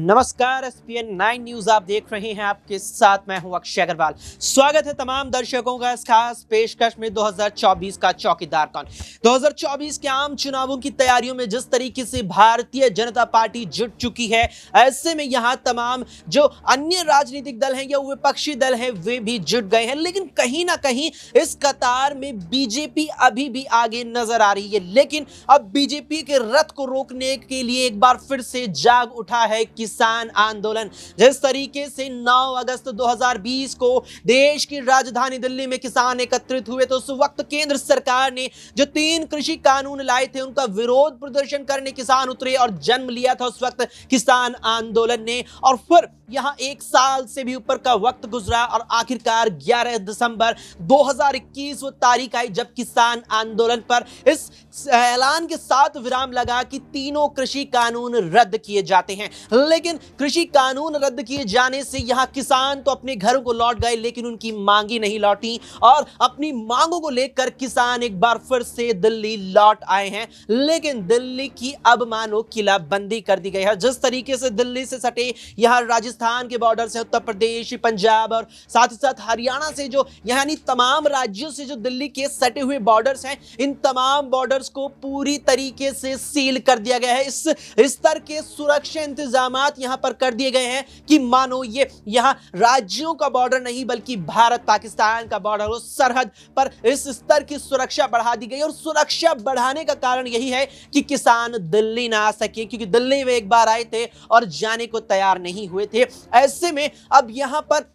नमस्कार, ESPN 9 news आप देख रहे हैं। आपके साथ मैं हूं अक्षय अग्रवाल। स्वागत है तमाम दर्शकों का इस खास पेशकश में 2024 का चौकीदार कौन। 2024 के आम चुनावों की तैयारियों में जिस तरीके से भारतीय जनता पार्टी जुट चुकी है, ऐसे में यहां तमाम जो अन्य राजनीतिक दल हैं या विपक्षी दल हैं वे भी जुट गए हैं। लेकिन कहीं ना कहीं इस कतार में बीजेपी अभी भी आगे नजर आ रही है। लेकिन अब बीजेपी के रथ को रोकने के लिए एक बार फिर से जाग उठा है किसान आंदोलन। जिस तरीके से 9 अगस्त 2020 को देश की राजधानी दिल्ली में किसान एकत्रित हुए तो उस वक्त केंद्र सरकार ने जो 3 कृषि कानून लाए थे उनका विरोध प्रदर्शन करने किसान उतरे और जन्म लिया था उस वक्त किसान आंदोलन ने। और फिर यहां 1 साल से भी ऊपर का वक्त गुजरा और आखिरकार 11 दिसंबर 2021 वो तारीख आई जब किसान आंदोलन पर इस ऐलान के साथ विराम लगा कि तीनों कृषि कानून रद्द किए जाते हैं। लेकिन कृषि कानून रद्द किए जाने से यहां किसान तो अपने घरों को लौट गए, लेकिन उनकी मांगी नहीं लौटी और अपनी मांगों को लेकर किसान एक बार फिर से दिल्ली लौट आए हैं। लेकिन दिल्ली की अब मानो किलाबंदी कर दी गई है। जिस तरीके से दिल्ली से सटे यहां राजस्थान के बॉर्डर से उत्तर प्रदेश, पंजाब और साथ ही साथ हरियाणा से जो यानी तमाम राज्यों से जो दिल्ली के सटे हुए बॉर्डर्स हैं, इन तमाम बॉर्डर्स को पूरी तरीके से सील कर दिया गया है। इस स्तर के सुरक्षा इंतजामात यहां पर कर दिए गए हैं कि मानो ये यहां राज्यों का बॉर्डर नहीं बल्कि भारत पाकिस्तान का बॉर्डर हो। सरहद पर इस स्तर की सुरक्षा बढ़ा दी गई और सुरक्षा बढ़ाने का कारण यही है कि किसान दिल्ली ना आ सके, क्योंकि दिल्ली में एक बार आए थे और जाने को तैयार नहीं हुए थे। ऐसे में अब यहां पर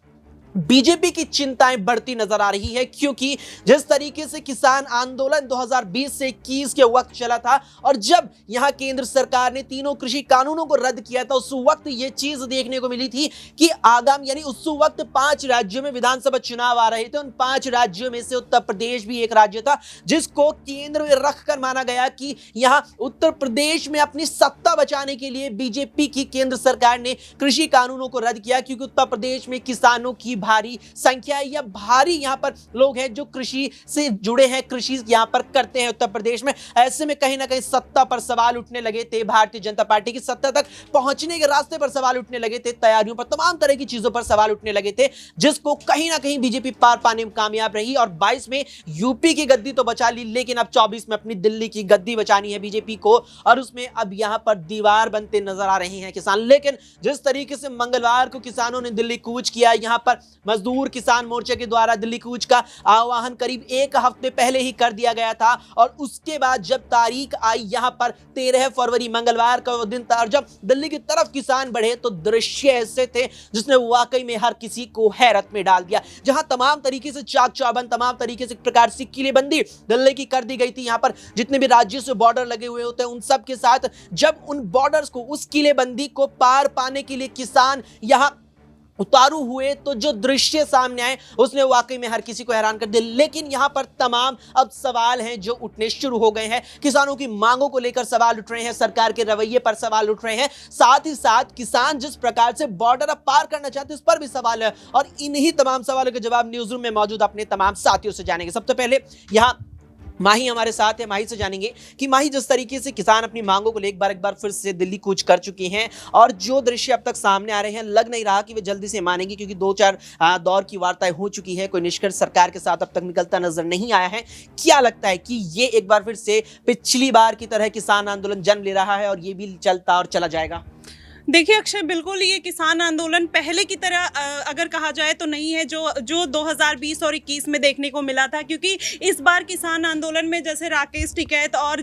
बीजेपी की चिंताएं बढ़ती नजर आ रही है, क्योंकि जिस तरीके से किसान आंदोलन 2020 से 21 के वक्त चला था और जब यहां केंद्र सरकार ने तीनों कृषि कानूनों को रद्द किया था, उस वक्त यह चीज देखने को मिली थी कि आगाम यानी उस वक्त 5 राज्यों में विधानसभा चुनाव आ रहे थे। उन 5 राज्यों में से उत्तर प्रदेश भी एक राज्य था जिसको केंद्र में रखकर माना गया कि यहां उत्तर प्रदेश में अपनी सत्ता बचाने के लिए बीजेपी की केंद्र सरकार ने कृषि कानूनों को रद्द किया, क्योंकि उत्तर प्रदेश में किसानों की भारी संख्या या भारी यहां पर लोग हैं जो कृषि से जुड़े हैं, कृषि यहां पर करते हैं उत्तर प्रदेश में। ऐसे में कहीं ना कहीं सत्ता पर सवाल उठने लगे थे, भारतीय जनता पार्टी की सत्ता तक पहुंचने के रास्ते पर सवाल उठने लगे थे, तैयारियों पर, तमाम तरह की चीजों पर सवाल उठने लगे थे, जिसको कहीं ना कहीं बीजेपी पार पाने में कामयाब रही और 22 में यूपी की गद्दी तो बचा ली, लेकिन अब 24 में अपनी दिल्ली की गद्दी बचानी है बीजेपी को और उसमें अब यहां पर दीवार बनते नजर आ रहे हैं किसान। लेकिन जिस तरीके से मंगलवार को किसानों ने दिल्ली कूच किया, यहां पर मजदूर किसान मोर्चे के द्वारा दिल्ली कूच का आह्वान करीब 1 हफ्ते पहले ही कर दिया गया था और उसके बाद जब तारीख आई यहां पर 13 फरवरी मंगलवार का वो दिन था और जब दिल्ली की तरफ किसान बढ़े तो दृश्य ऐसे थे जिसने वाकई में हर किसी को हैरत में डाल दिया। जहां तमाम तरीके से चाक चौबंद, तमाम तरीके से प्रकार से किलेबंदी दिल्ली की कर दी गई थी। यहां पर जितने भी राज्यों से बॉर्डर लगे हुए होते हैं उन सब के साथ जब उन बॉर्डर्स को, उस किलेबंदी को पार पाने के लिए किसान यहां उतारू हुए तो जो दृश्य सामने आए उसने वाकई में हर किसी को हैरान कर दिया। लेकिन यहां पर तमाम अब सवाल हैं जो उठने शुरू हो गए हैं। किसानों की मांगों को लेकर सवाल उठ रहे हैं, सरकार के रवैये पर सवाल उठ रहे हैं, साथ ही साथ किसान जिस प्रकार से बॉर्डर अब पार करना चाहते हैं उस पर भी सवाल है और इन्हीं तमाम सवालों के जवाब न्यूज रूम में मौजूद अपने तमाम साथियों से जानेंगे। सबसे पहले यहां माही हमारे साथ है, माही से जानेंगे कि माही जिस तरीके से किसान अपनी मांगों को लेकर एक बार फिर से दिल्ली कूच कर चुके हैं और जो दृश्य अब तक सामने आ रहे हैं लग नहीं रहा कि वे जल्दी से मानेंगे, क्योंकि 2-4 दौर की वार्ताएं हो चुकी है, कोई निष्कर्ष सरकार के साथ अब तक निकलता नजर नहीं आया है। क्या लगता है कि ये एक बार फिर से पिछली बार की तरह किसान आंदोलन जन्म ले रहा है और ये भी चलता और चला जाएगा? देखिए अक्षय, बिल्कुल ये किसान आंदोलन पहले की तरह अगर कहा जाए तो नहीं है जो 2020 और 21 में देखने को मिला था, क्योंकि इस बार किसान आंदोलन में जैसे राकेश टिकैत और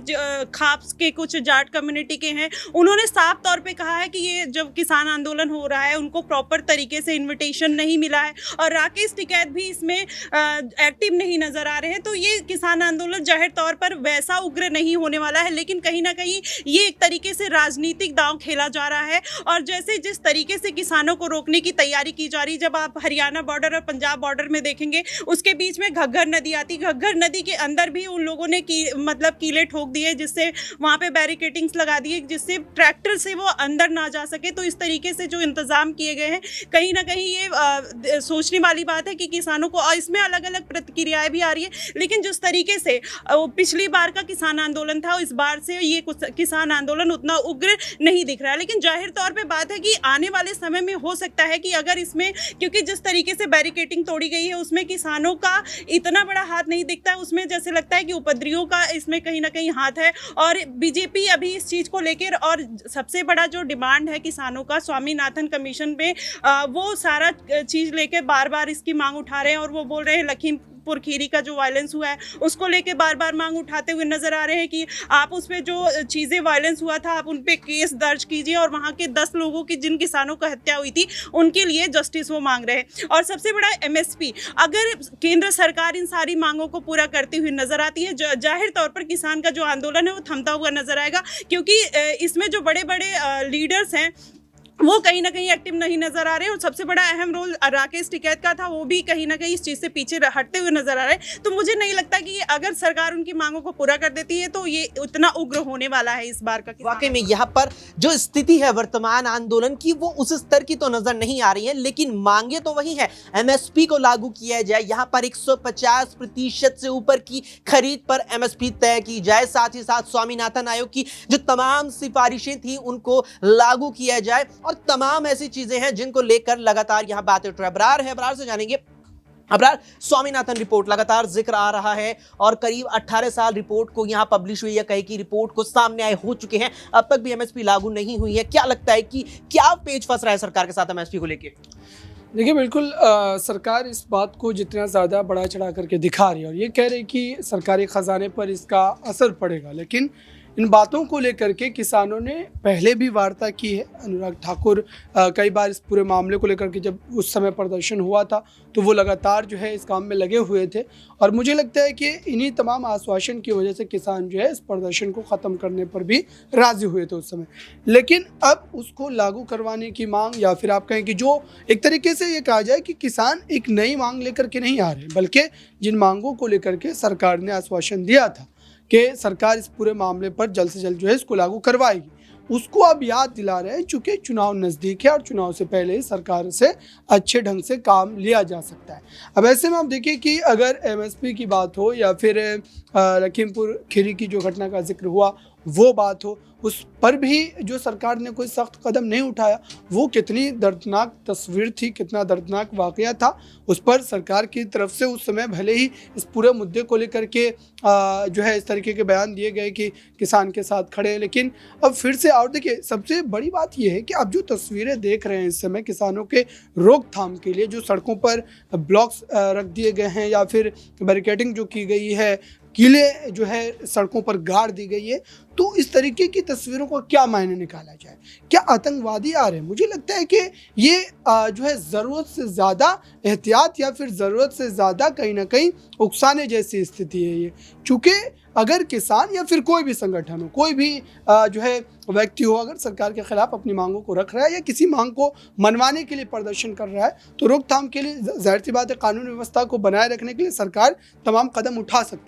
खाप्स के कुछ जाट कम्युनिटी के हैं, उन्होंने साफ तौर पे कहा है कि ये जब किसान आंदोलन हो रहा है उनको प्रॉपर तरीके से इन्विटेशन नहीं मिला है और राकेश टिकैत भी इसमें एक्टिव नहीं नज़र आ रहे हैं। तो ये किसान आंदोलन जाहिर तौर पर वैसा उग्र नहीं होने वाला है, लेकिन कहीं ना कहीं ये एक तरीके से राजनीतिक दांव खेला जा रहा है और जैसे जिस तरीके से किसानों को रोकने की तैयारी की जा रही, जब आप हरियाणा बॉर्डर और पंजाब बॉर्डर में देखेंगे उसके बीच में घग्गर नदी आती, घग्गर नदी के अंदर भी उन लोगों ने कीले ठोक दिए, जिससे वहाँ पे बैरिकेटिंग्स लगा दिए जिससे ट्रैक्टर से वो अंदर ना जा सके। तो इस तरीके से जो इंतजाम किए गए हैं, कहीं ना कहीं ये सोचने वाली बात है कि किसानों को, और इसमें अलग अलग प्रतिक्रियाएं भी आ रही है, लेकिन जिस तरीके से पिछली बार का किसान आंदोलन था इस बार से ये किसान आंदोलन उतना उग्र नहीं दिख रहा है। लेकिन जाहिर तौर पे बात है कि आने वाले समय में हो सकता है कि अगर इसमें, क्योंकि जिस तरीके से बैरिकेटिंग तोड़ी गई है उसमें किसानों का इतना बड़ा हाथ नहीं दिखता है, उसमें जैसे लगता है कि उपद्रवियों का इसमें कहीं ना कहीं हाथ है। और बीजेपी अभी इस चीज़ को लेकर, और सबसे बड़ा जो डिमांड है किसानों का स्वामीनाथन कमीशन में, वो सारा चीज़ लेके बार बार इसकी मांग उठा रहे हैं। और वो बोल रहे हैं लखीमपुर खीरी का जो वायलेंस हुआ है उसको लेके बार बार मांग उठाते हुए नजर आ रहे हैं कि आप उस पर जो चीज़ें वायलेंस हुआ था आप उन पे केस दर्ज कीजिए, और वहाँ के 10 लोगों की जिन किसानों को हत्या हुई थी उनके लिए जस्टिस वो मांग रहे हैं। और सबसे बड़ा एमएसपी, अगर केंद्र सरकार इन सारी मांगों को पूरा करती हुई नजर आती है, जाहिर तौर पर किसान का जो आंदोलन है वो थमता हुआ नजर आएगा, क्योंकि इसमें जो बड़े बड़े लीडर्स हैं वो कहीं ना कहीं एक्टिव नहीं नजर आ रहे हैं। और सबसे बड़ा अहम रोल राकेश टिकैत का था, वो भी कहीं ना कहीं इस चीज़ से पीछे हटते हुए नजर आ रहे हैं। तो मुझे नहीं लगता कि अगर सरकार उनकी मांगों को पूरा कर देती है तो ये उतना उग्र होने वाला है इस बार का। वाकई में यहाँ पर जो स्थिति है वर्तमान आंदोलन की वो उस स्तर की तो नजर नहीं आ रही है, लेकिन मांगे तो वही है। एमएसपी को लागू किया जाए, यहाँ पर 150% से ऊपर की खरीद पर एमएसपी तय की जाए, साथ ही साथ स्वामीनाथन आयोग की जो तमाम सिफारिशें थी उनको लागू किया जाए, और तमाम ऐसी चीजें हैं जिनको लेकर लगातार यहां बातें उठ रही है। अबरार है, अबरार से जानेंगे। अबरार, स्वामीनाथन रिपोर्ट लगातार जिक्र आ रहा है और करीब 18 साल रिपोर्ट को यहां पब्लिश हुई है, कहीं की रिपोर्ट को सामने आए हो चुके हैं, अब तक भी एमएसपी लागू नहीं हुई है। क्या लगता है कि क्या पेच फंस रहा है सरकार के साथ एमएसपी को लेकर? देखिए बिल्कुल सरकार इस बात को जितना ज़्यादा बढ़ा चढ़ा करके दिखा रही है और ये कह रही है कि सरकारी ख़जाने पर इसका असर पड़ेगा, लेकिन इन बातों को लेकर के किसानों ने पहले भी वार्ता की है। अनुराग ठाकुर कई बार इस पूरे मामले को लेकर के जब उस समय प्रदर्शन हुआ था तो वो लगातार जो है इस काम में लगे हुए थे, और मुझे लगता है कि इन्हीं तमाम आश्वासन की वजह से किसान जो है इस प्रदर्शन को ख़त्म करने पर भी राज़ी हुए थे उस समय। लेकिन अब उसको लागू करवाने की मांग, या फिर आप कहें कि जो एक तरीके से ये कहा जाए कि किसान एक नई मांग लेकर के नहीं आ रहे, बल्कि जिन मांगों को लेकर के सरकार ने आश्वासन दिया था कि सरकार इस पूरे मामले पर जल्द से जल्द जो है इसको लागू करवाएगी, उसको अब याद दिला रहे हैं। चूँकि चुनाव नज़दीक है और चुनाव से पहले ही सरकार से अच्छे ढंग से काम लिया जा सकता है। अब ऐसे में आप देखिए कि अगर एमएसपी की बात हो या फिर लखीमपुर खीरी की जो घटना का जिक्र हुआ वो बात हो, उस पर भी जो सरकार ने कोई सख्त कदम नहीं उठाया। वो कितनी दर्दनाक तस्वीर थी, कितना दर्दनाक वाक़या था, उस पर सरकार की तरफ से उस समय भले ही इस पूरे मुद्दे को लेकर के जो है इस तरीके के बयान दिए गए कि किसान के साथ खड़े हैं, लेकिन अब फिर से और देखिए सबसे बड़ी बात यह है कि अब जो तस्वीरें देख रहे हैं इस समय किसानों के रोकथाम के लिए जो सड़कों पर ब्लॉक्स रख दिए गए हैं या फिर बैरिकेडिंग जो की गई है, किले जो है सड़कों पर गाड़ दी गई है, तो इस तरीके की तस्वीरों को क्या मायने निकाला जाए? क्या आतंकवादी आ रहे हैं? मुझे लगता है कि ये जो है ज़रूरत से ज़्यादा एहतियात या फिर ज़रूरत से ज़्यादा कहीं ना कहीं उकसाने जैसी स्थिति है ये। चूँकि अगर किसान या फिर कोई भी संगठन हो, कोई भी जो है व्यक्ति हो, अगर सरकार के खिलाफ अपनी मांगों को रख रहा है या किसी मांग को मनवाने के लिए प्रदर्शन कर रहा है, तो रोकथाम के लिए जाहिर सी बात है कानून व्यवस्था को बनाए रखने के लिए सरकार तमाम कदम उठा सकती है।